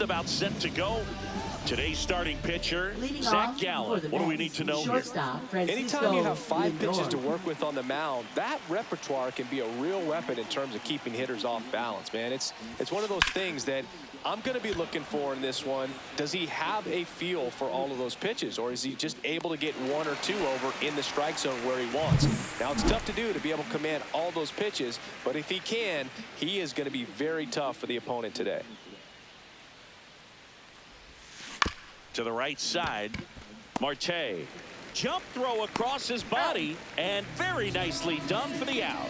About set to go. Today's starting pitcher, Zach Gallen. What do we need to know here? Anytime you have 5 pitches to work with on the mound, that repertoire can be a real weapon in terms of keeping hitters off balance, man. It's one of those things that I'm going to be looking for in this one. Does he have a feel for all of those pitches, or is he just able to get 1 or 2 over in the strike zone where he wants? Now, it's tough to do to be able to command all those pitches, but if he can, he is going to be very tough for the opponent today. To the right side, Marte. Jump throw across his body, and very nicely done for the out.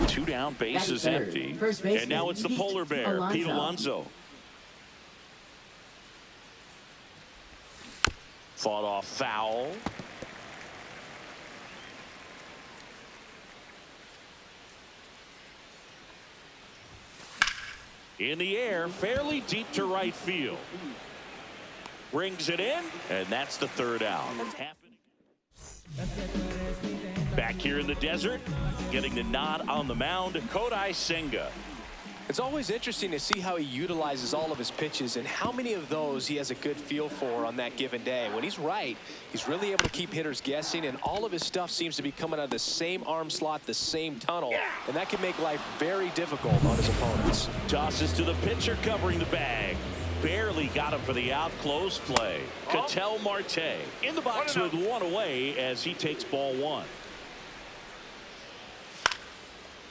2 down, bases empty. And now it's the polar bear, Pete Alonso. Fought off foul. In the air, fairly deep to right field. Brings it in, and that's the 3rd out. Back here in the desert, getting the nod on the mound, Kodai Senga. It's always interesting to see how he utilizes all of his pitches and how many of those he has a good feel for on that given day. When he's right, he's really able to keep hitters guessing, and all of his stuff seems to be coming out of the same arm slot, the same tunnel, and that can make life very difficult on his opponents. Tosses to the pitcher covering the bag. Barely got him for the out. Close play. Ketel Marte in the box with 1 away as he takes ball 1.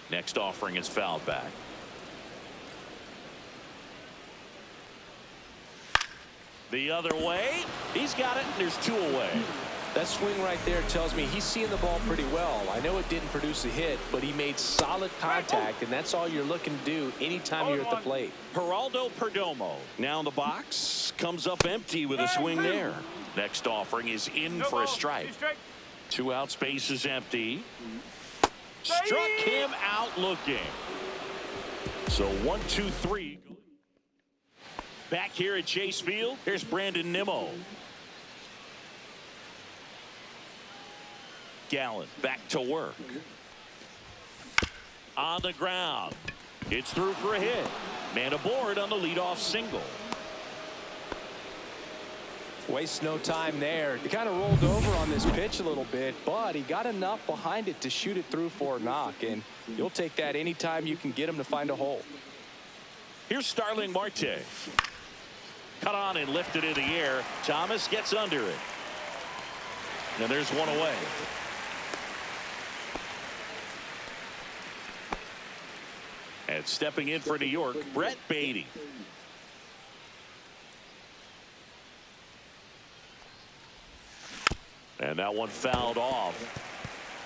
Next offering is fouled back. The other way. He's got it. There's 2 away. That swing right there tells me he's seeing the ball pretty well. I know it didn't produce a hit, but he made solid contact, and that's all you're looking to do anytime you're at the plate. Geraldo Perdomo now in the box. Comes up empty with a swing there. Next offering is in for a strike. 2 outs, base is empty. Struck him out looking. So 1, 2, 3. Back here at Chase Field, here's Brandon Nimmo. Gallen back to work. On the ground. It's through for a hit. Man aboard on the leadoff single. Wastes no time there. He kind of rolled over on this pitch a little bit, but he got enough behind it to shoot it through for a knock, and you'll take that anytime you can get him to find a hole. Here's Starling Marte. Cut on and lifted in the air. Thomas gets under it. And there's 1 away. And stepping in for New York, Brett Beatty. And that one fouled off.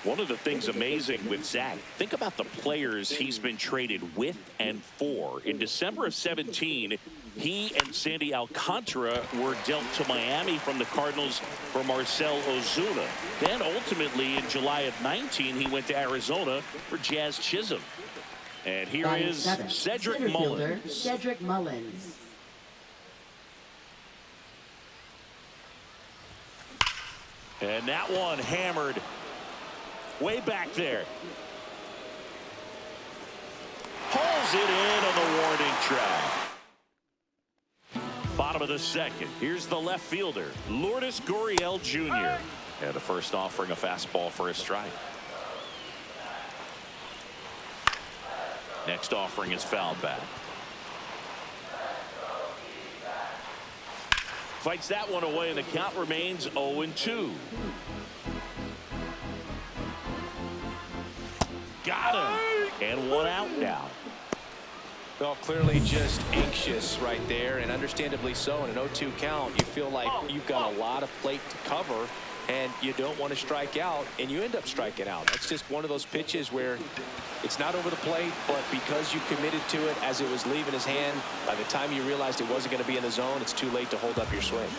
One of the things amazing with Zach, think about the players he's been traded with and for. In December of 17, he and Sandy Alcantara were dealt to Miami from the Cardinals for Marcell Ozuna. Then ultimately in July of 19, he went to Arizona for Jazz Chisholm. And here is Cedric Mullins. Cedric Mullins. And that one hammered way back there. Pulls it in on the warning track. Bottom of the 2nd. Here's the left fielder, Lourdes Gurriel Jr. And the first offering a fastball for a strike. Next offering is fouled back. Fights that one away, and the count remains 0-2. Got him. And 1 out now. Well, clearly just anxious right there, and understandably so. In an 0-2 count, you feel like you've got a lot of plate to cover, and you don't want to strike out, and you end up striking out. That's just one of those pitches where it's not over the plate, but because you committed to it as it was leaving his hand, by the time you realized it wasn't going to be in the zone, it's too late to hold up your swing.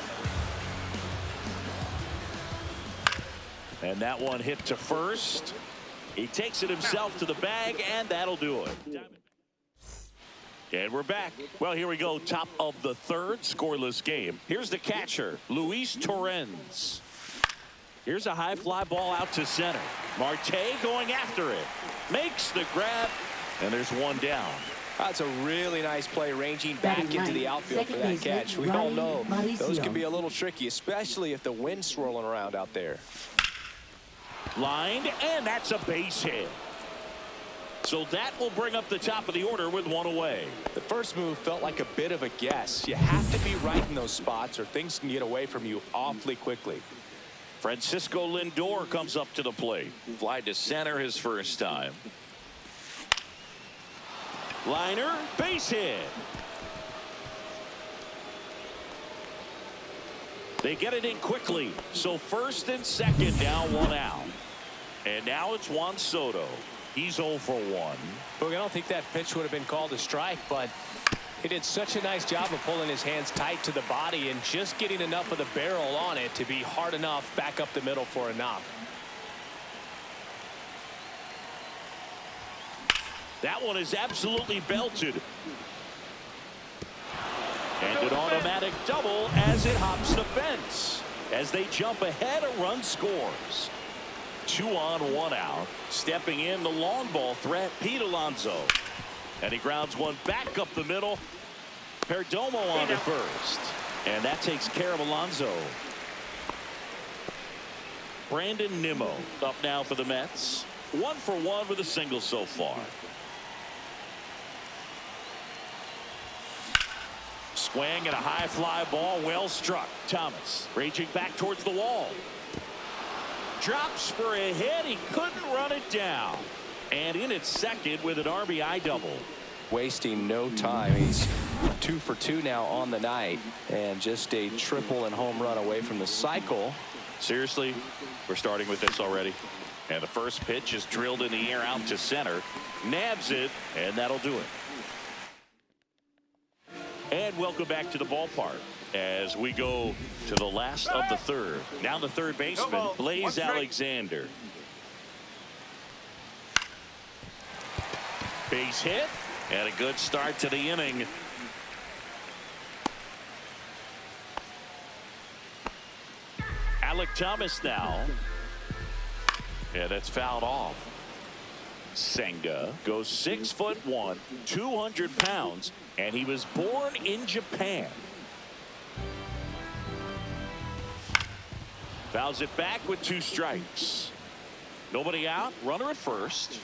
And that one hit to first. He takes it himself to the bag, and that'll do it. And we're back. Well, here we go. Top of the 3rd, scoreless game. Here's the catcher, Luis Torrens. Here's a high fly ball out to center. Marte going after it. Makes the grab, and there's 1 down. That's a really nice play, ranging back into the outfield for that catch. We all know those can be a little tricky, especially if the wind's swirling around out there. Lined, and that's a base hit. So that will bring up the top of the order with one away. The first move felt like a bit of a guess. You have to be right in those spots or things can get away from you awfully quickly. Francisco Lindor comes up to the plate. Fly to center his first time. Liner, base hit. They get it in quickly. So first and second, now one out. And now it's Juan Soto. He's 0 for 1. Look, I don't think that pitch would have been called a strike, but he did such a nice job of pulling his hands tight to the body and just getting enough of the barrel on it to be hard enough back up the middle for a knock. That one is absolutely belted. And an automatic double as it hops the fence. As they jump ahead, a run scores. 2 on, 1 out. Stepping in the long ball threat, Pete Alonso. And he grounds one back up the middle. Perdomo on to first. And that takes care of Alonso. Brandon Nimmo up now for the Mets. 1 for 1 with a single so far. Swing and a high fly ball, well struck. Thomas raging back towards the wall. Drops for a hit. He couldn't run it down. And in at second with an RBI double. Wasting no time. He's 2 for 2 now on the night. And just a triple and home run away from the cycle. Seriously, we're starting with this already. And the first pitch is drilled in the air out to center. Nabs it, and that'll do it. And welcome back to the ballpark as we go to the last of the third. Now the third baseman, Blaze Alexander. Base hit and a good start to the inning. Alec Thomas now. Yeah, that's fouled off. Senga goes 6'1", 200 pounds, and he was born in Japan. Fouls it back with 2 strikes. Nobody out, runner at first.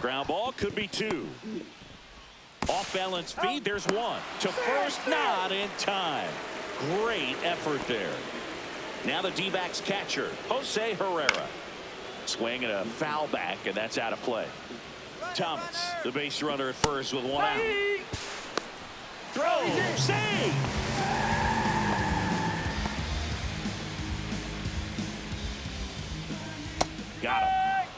Ground ball could be 2. Off balance feed, there's 1. To first, not in time. Great effort there. Now the D-backs catcher, Jose Herrera. Swing and a foul back, and that's out of play. Thomas, the base runner at first with 1 out. Throw, save! Got him.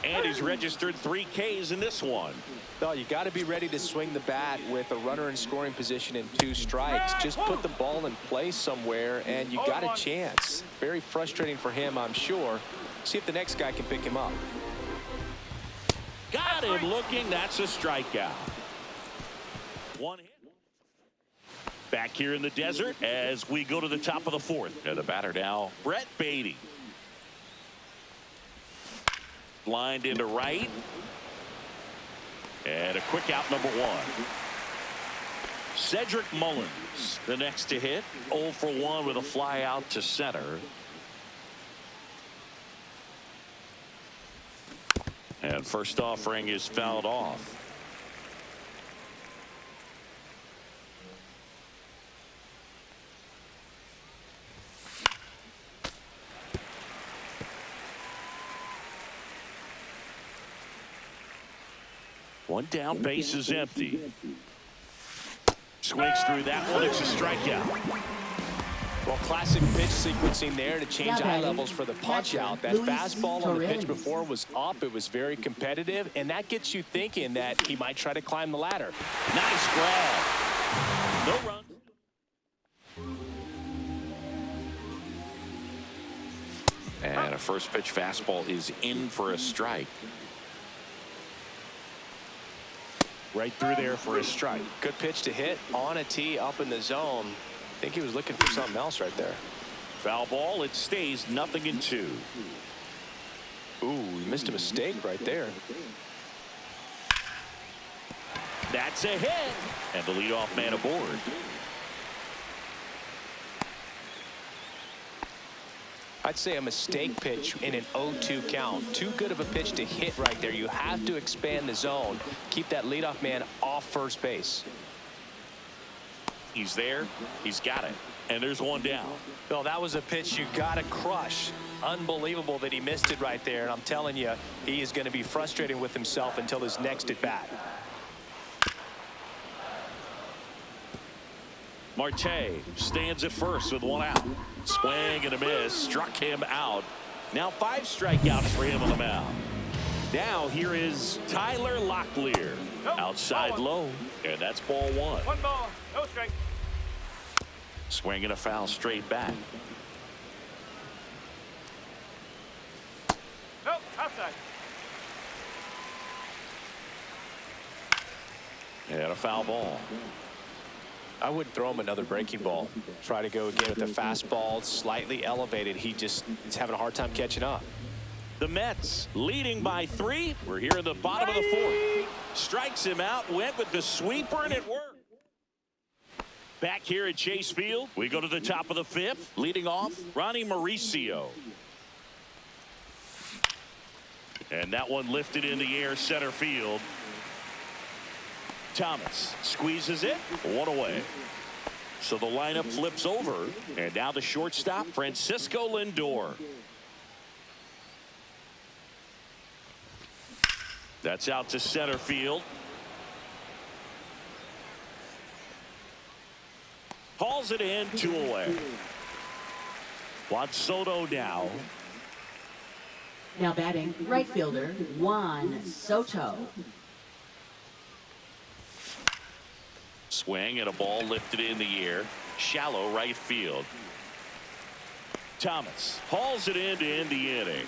And he's registered 3 Ks in this one. Well, you got to be ready to swing the bat with a runner in scoring position and 2 strikes. Just put the ball in place somewhere, and you got a chance. Very frustrating for him, I'm sure. See if the next guy can pick him up. Got him looking. That's a strikeout. 1 hit. Back here in the desert as we go to the top of the 4th. And the batter now, Brett Beatty. Lined into right. And a quick out, number 1. Cedric Mullins, the next to hit. 0 for 1 with a fly out to center. And first offering is fouled off. One down, base is empty. Swings through that one. It's a strikeout. Well, classic pitch sequencing there to change eye levels for the punch out. That fastball on the pitch before was up. It was very competitive, and that gets you thinking that he might try to climb the ladder. Nice grab. No run. And a first pitch fastball is in for a strike. Right through there for a strike. Good pitch to hit on a tee up in the zone. I think he was looking for something else right there. Foul ball. It stays 0-2. Ooh, he missed a mistake right there. That's a hit. And the leadoff man aboard. I'd say a mistake pitch in an 0-2 count. Too good of a pitch to hit right there. You have to expand the zone. Keep that leadoff man off first base. He's there. He's got it. And there's one down. Well, that was a pitch you got to crush. Unbelievable that he missed it right there. And I'm telling you, he is going to be frustrated with himself until his next at bat. Marte stands at first with one out. Swing and a miss. Struck him out. Now 5 strikeouts for him on the mound. Now here is Tyler Locklear. Outside low. And that's ball 1. 1 ball. No strike. Swing and a foul straight back. Nope. Outside. And a foul ball. I wouldn't throw him another breaking ball. Try to go again with the fastball, slightly elevated. He just is having a hard time catching up. The Mets leading by 3. We're here in the bottom of the 4th. Strikes him out, went with the sweeper, and it worked. Back here at Chase Field, we go to the top of the 5th. Leading off, Ronnie Mauricio. And that one lifted in the air, center field. Thomas squeezes it, 1 away. So the lineup flips over, and now the shortstop, Francisco Lindor. That's out to center field. Hauls it in, 2 away. Juan Soto now. Now batting, right fielder, Juan Soto. Swing and a ball lifted in the air. Shallow right field. Thomas hauls it in to end the inning.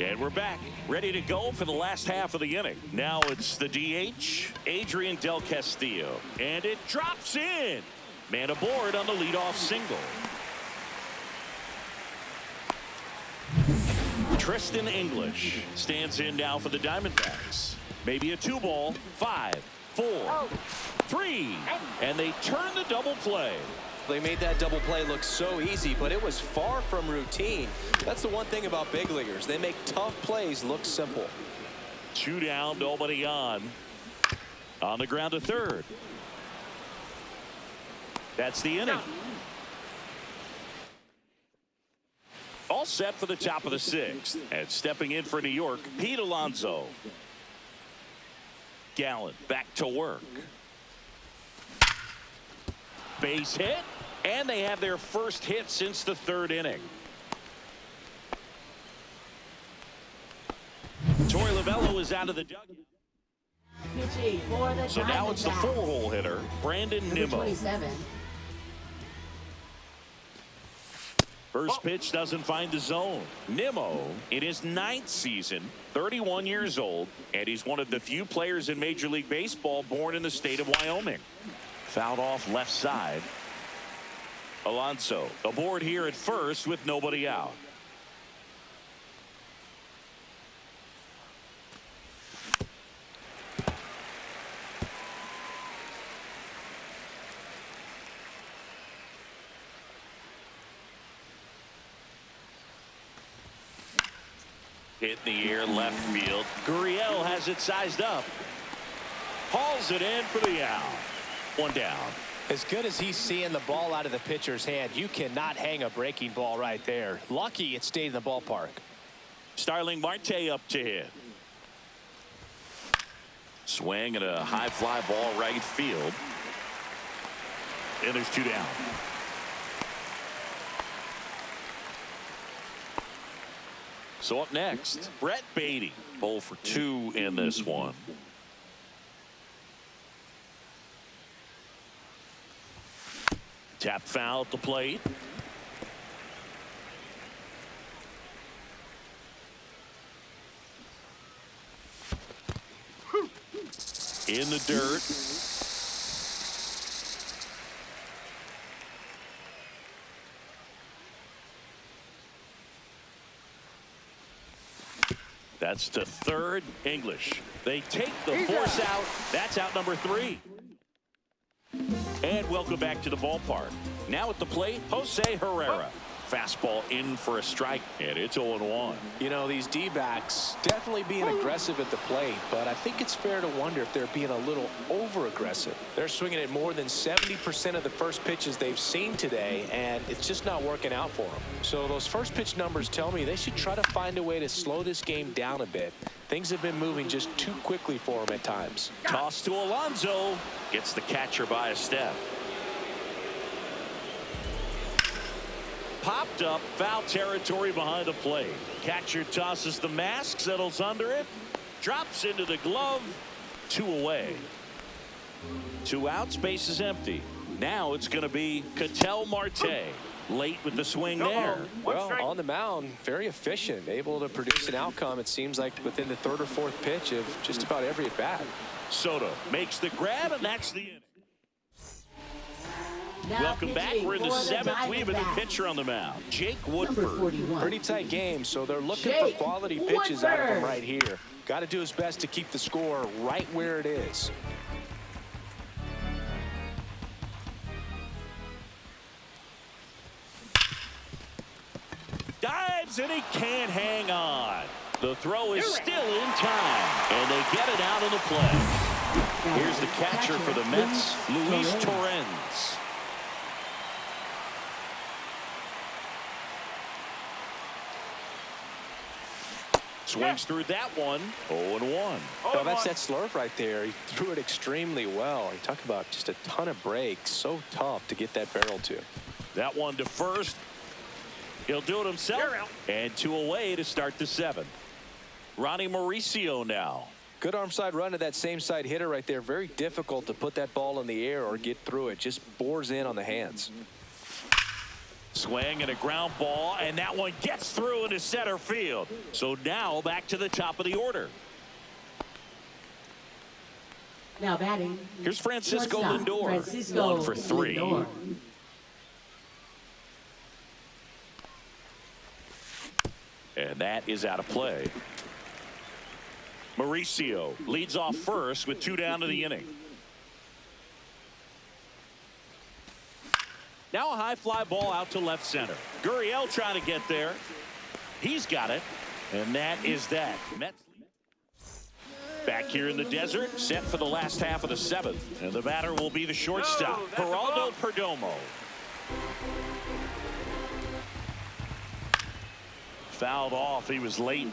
And we're back, ready to go for the last half of the inning. Now it's the DH, Adrian Del Castillo. And it drops in. Man aboard on the leadoff single. Tristan English stands in now for the Diamondbacks. Maybe a 2-ball, 5, 4, 3, and they turn the double play. They made that double play look so easy, but it was far from routine. That's the one thing about big leaguers. They make tough plays look simple. 2 down, nobody on. On the ground to third. That's the inning. All set for the top of the 6th. And stepping in for New York, Pete Alonso. Gallen back to work. Base hit, and they have their first hit since the 3rd inning. Torey Lovullo is out of the dugout. So now it's the 4-hole hitter, Brandon Nimmo. 27. First pitch doesn't find the zone. Nimmo in his 9th season, 31 years old, and he's one of the few players in Major League Baseball born in the state of Wyoming. Fouled off left side. Alonso aboard here at first with nobody out. Hit in the air left field. Gurriel has it sized up. Hauls it in for the out. 1 down. As good as he's seeing the ball out of the pitcher's hand, you cannot hang a breaking ball right there. Lucky it stayed in the ballpark. Starling Marte up to hit. Swing and a high fly ball right field. And there's 2 down. So up next, Brett Beatty. 0 for 2 in this one. Tap foul at the plate. In the dirt. That's to third. English. They take the force out. That's out number 3. And welcome back to the ballpark. Now at the plate, Jose Herrera. Fastball in for a strike, and it's 0-1. You know, these D-backs definitely being aggressive at the plate, but I think it's fair to wonder if they're being a little over-aggressive. They're swinging at more than 70% of the first pitches they've seen today, and it's just not working out for them. So those first pitch numbers tell me they should try to find a way to slow this game down a bit. Things have been moving just too quickly for them at times. Toss to Alonso. Gets the catcher by a step. Popped up, foul territory behind the plate. Catcher tosses the mask, settles under it, drops into the glove. 2 away. 2 outs, base is empty. Now it's going to be Ketel Marte. Late with the swing there. Well, on the mound, very efficient, able to produce an outcome, it seems like, within the 3rd or 4th pitch of just about every at bat. Soto makes the grab, and that's the inning. Now Welcome back. We're in the 7th. We have a new Diamondbacks. pitcher on the mound, Jake Number Woodford. 41. Pretty tight game, so they're looking Jake for quality pitches out of him Woodford. right here. Got to do his best to keep the score right where it is. Dives, and he can't hang on. The throw is still in time, and they get it out of the play. Here's the catcher for the Mets, Luis Torrens. Swings through that one. 0-1. Oh, that's that slurve right there. He threw it extremely well. You talk about just a ton of breaks. So tough to get that barrel to. That one to first. He'll do it himself. And 2 away to start the 7th. Ronnie Mauricio now. Good arm side run to that same side hitter right there. Very difficult to put that ball in the air or get through it. Just bores in on the hands. Swing and a ground ball, and that one gets through into center field. So now back to the top of the order. Now batting. Here's Francisco Shortstop, Lindor. Francisco 1 for 3. Lindor. And that is out of play. Mauricio leads off first with 2 down to the inning. Now a high fly ball out to left center. Gurriel trying to get there. He's got it. And that is that. Mets back here in the desert, set for the last half of the 7th. And the batter will be the shortstop, Geraldo Perdomo. Fouled off. He was late.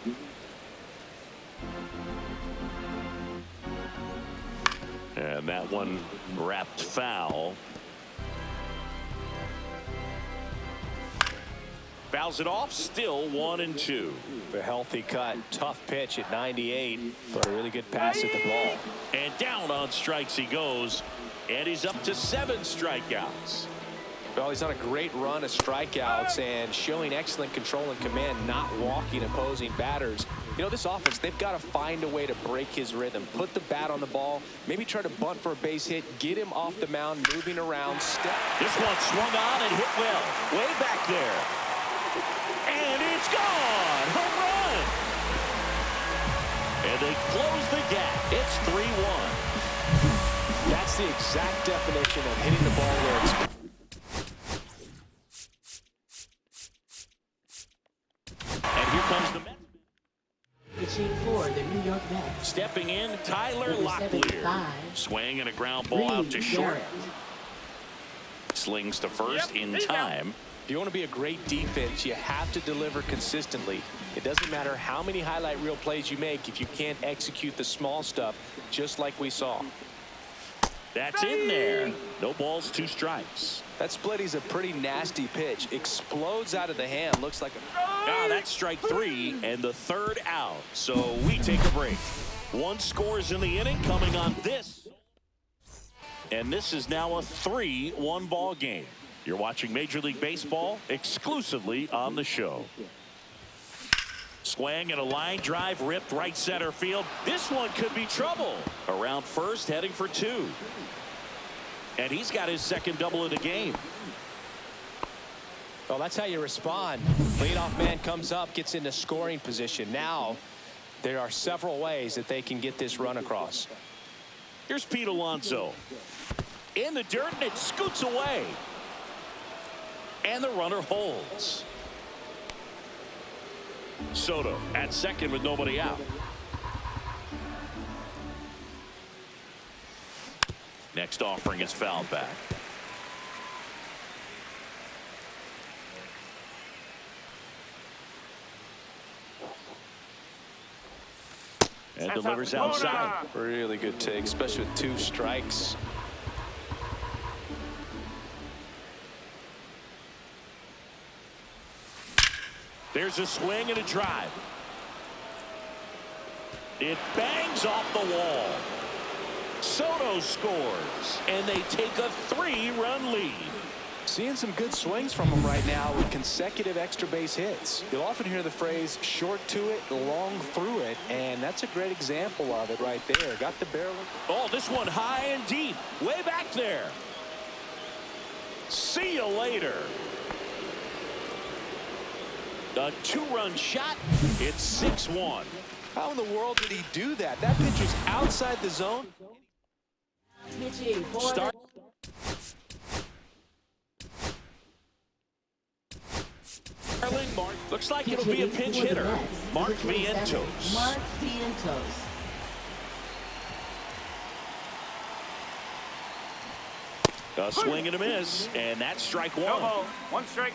And that one wrapped foul. Fouls it off. Still 1-2. A healthy cut. Tough pitch at 98, but a really good pass at the ball. And down on strikes he goes. And he's up to 7 strikeouts. Well, he's on a great run of strikeouts and showing excellent control and command, not walking opposing batters. You know, this offense, they've got to find a way to break his rhythm, put the bat on the ball, maybe try to bunt for a base hit, get him off the mound, moving around, step. This one swung on and hit well. Way back there. And it's gone. Home run. And they close the gap. It's 3-1. That's the exact definition of hitting the ball where it's. And here comes the Mets. Pitching for the New York Mets. Stepping in, Tyler Number Locklear. 75. Swing and a ground ball out to Reed short. Garrett. Slings to first in time. If you want to be a great defense, you have to deliver consistently. It doesn't matter how many highlight reel plays you make if you can't execute the small stuff, just like we saw. That's in there. No balls, 2 strikes. That splitty's a pretty nasty pitch. Explodes out of the hand. Looks like a... That's strike 3 and the 3rd out. So we take a break. 1 scores in the inning coming on this. And this is now a 3-1 ball game. You're watching Major League Baseball exclusively on the show. Swing and a line drive ripped right center field. This one could be trouble. Around first, heading for 2. And he's got his 2nd double of the game. Well, that's how you respond. Leadoff man comes up, gets into scoring position. Now There are several ways that they can get this run across. Here's Pete Alonso. In the dirt, and it scoots away. And the runner holds. Soto at second with nobody out. Next offering is fouled back. And delivers outside. Really good take, especially with 2 strikes. There's a swing and a drive. It bangs off the wall. Soto scores, and they take a 3-run lead. Seeing some good swings from him right now with consecutive extra base hits. You'll often hear the phrase short to it, long through it, and that's a great example of it right there. Got the barrel. Oh, this one high and deep, way back there. See you later. A 2-run shot. It's 6-1. How in the world did he do that? That pitch was outside the zone. Pitching for Start. Looks like it'll be a pinch hitter. Mark Vientos. Mark Vientos. A swing and a miss, and that's strike 1. No ball. 1 strike.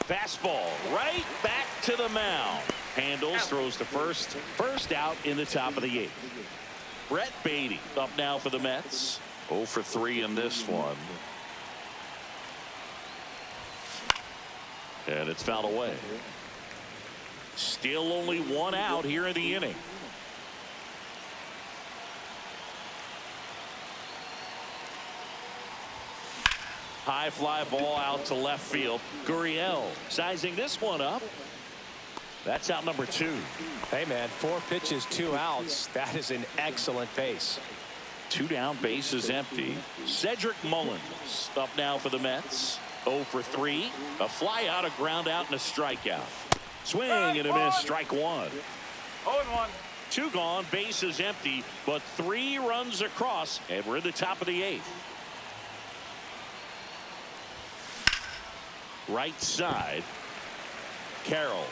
Fastball right back to the mound. Handles, throws to first. First out in the top of the 8th. Brett Beatty up now for the Mets. 0 for 3 in this one. And it's fouled away. Still only 1 out here in the inning. High fly ball out to left field. Gurriel sizing this one up. That's out number 2. Hey, man, 4 pitches, 2 outs. That is an excellent pace. 2 down, base is empty. Cedric Mullins up now for the Mets. 0 for 3. A fly out, a ground out, and a strikeout. Swing and a miss, strike 1. 0-1. 2 gone, base is empty, but 3 runs across, and we're in the top of the 8th. Right side, Carroll.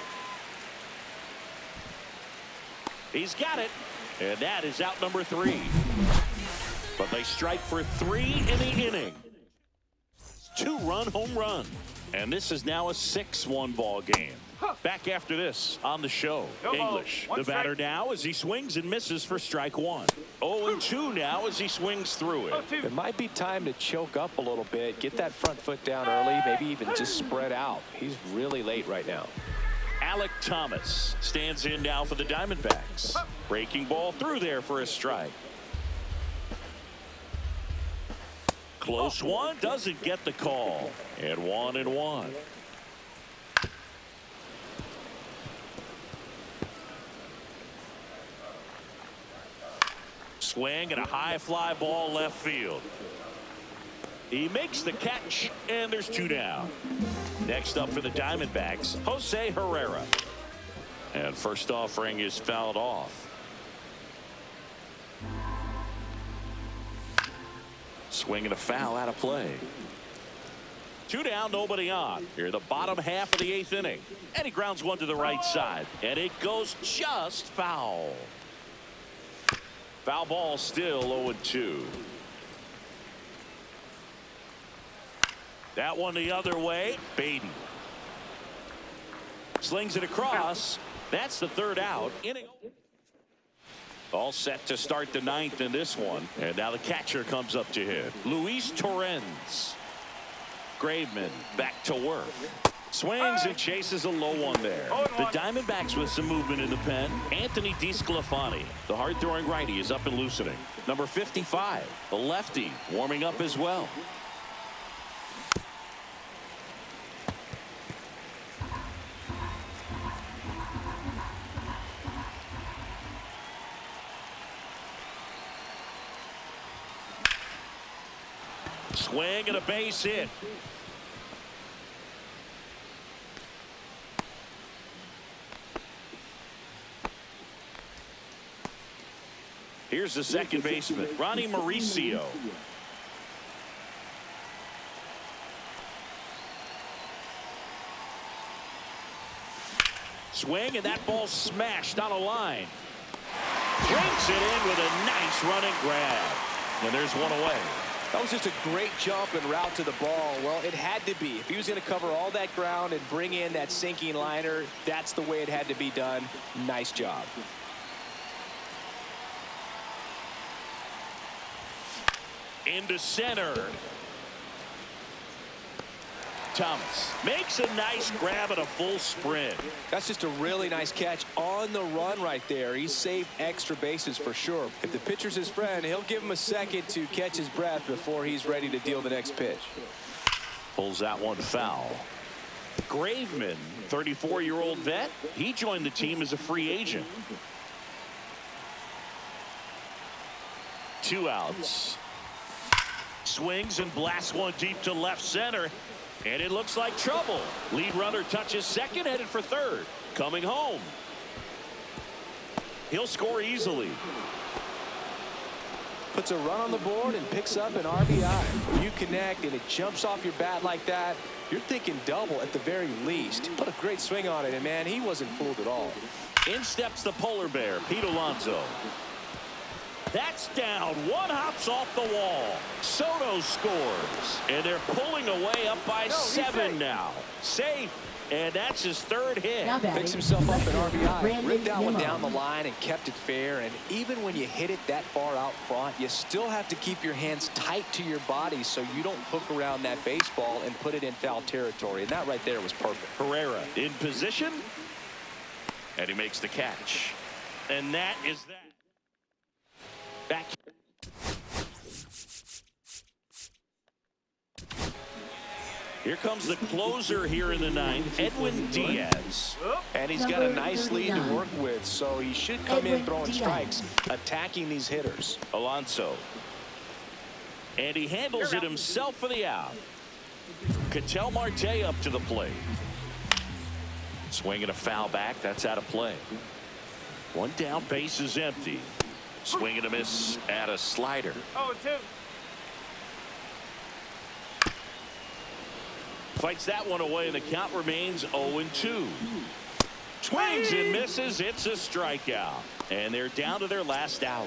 He's got it, and that is out number 3. But they strike for 3 in the inning. 2-run home run, and this is now a 6-1 ball game. Back after this on the show. No ball. English, 1 the batter strike. now as he swings and misses for strike 1. 0-2 now as he swings through it. 0-2. It might be time to choke up a little bit, get that front foot down early, maybe even just spread out. He's really late right now. Alec Thomas stands in now for the Diamondbacks. Breaking ball through there for a strike. Close one, doesn't get the call. And 1-1. Swing and a high fly ball left field. He makes the catch, and there's 2 down. Next up for the Diamondbacks, Jose Herrera. And first offering is fouled off. Swing and a foul out of play. 2 down, nobody on. Here the bottom half of the 8th inning. And he grounds one to the right side. And it goes just foul. Foul ball still 0-2. That one the other way. Beatty slings it across. That's the 3rd out. Inning. All set to start the 9th in this one. And now the catcher comes up to hit. Luis Torrens. Graveman back to work. Swings and chases a low one there. The Diamondbacks with some movement in the pen. Anthony DeSclafani, the hard-throwing righty, is up and loosening. Number 55, the lefty, warming up as well. Swing and a base hit. Here's the second baseman, Ronnie Mauricio. Swing, and that ball smashed on a line. Brings it in with a nice running grab. And there's one away. That was just a great jump and route to the ball. Well, it had to be. If he was going to cover all that ground and bring in that sinking liner, that's the way it had to be done. Nice job. Into center. Thomas makes a nice grab at a full sprint. That's just a really nice catch on the run right there. He saved extra bases for sure. If the pitcher's his friend, he'll give him a second to catch his breath before he's ready to deal the next pitch. Pulls that one foul. Graveman, 34-year-old vet. He joined the team as a free agent. 2 outs. Swings and blasts one deep to left center. And it looks like trouble. Lead runner touches second, headed for third. Coming home. He'll score easily. Puts a run on the board and picks up an RBI. When you connect and it jumps off your bat like that, you're thinking double at the very least. He put a great swing on it, and man, he wasn't fooled at all. In steps the polar bear, Pete Alonso. That's down. One hops off the wall. Soto scores. And they're pulling away up by 7 now. Safe. And that's his third hit. Picks himself up an RBI. Ripped that one down the line and kept it fair. And even when you hit it that far out front, you still have to keep your hands tight to your body so you don't hook around that baseball and put it in foul territory. And that right there was perfect. Herrera in position. And he makes the catch. And that is that. Back. Here comes the closer here in the ninth, Edwin Diaz. And he's got a nice lead to work with, so he should come in throwing strikes, attacking these hitters. Alonso. And he handles it himself for the out. Ketel Marte up to the plate. Swinging a foul back. That's out of play. One down, base is empty. Swing and a miss at a slider. 0-2. Fights that one away, and the count remains 0-2. Swings and misses. It's a strikeout. And they're down to their last out.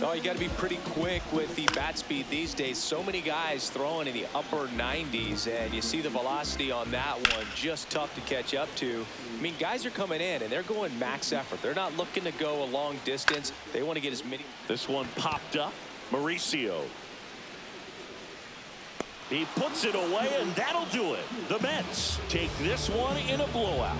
Oh, you got to be pretty quick with the bat speed these days. So many guys throwing in the upper 90s, and you see the velocity on that one. Just tough to catch up to. I mean, guys are coming in, and they're going max effort. They're not looking to go a long distance. They want to get as many. This one popped up. Mauricio. He puts it away, and that'll do it. The Mets take this one in a blowout.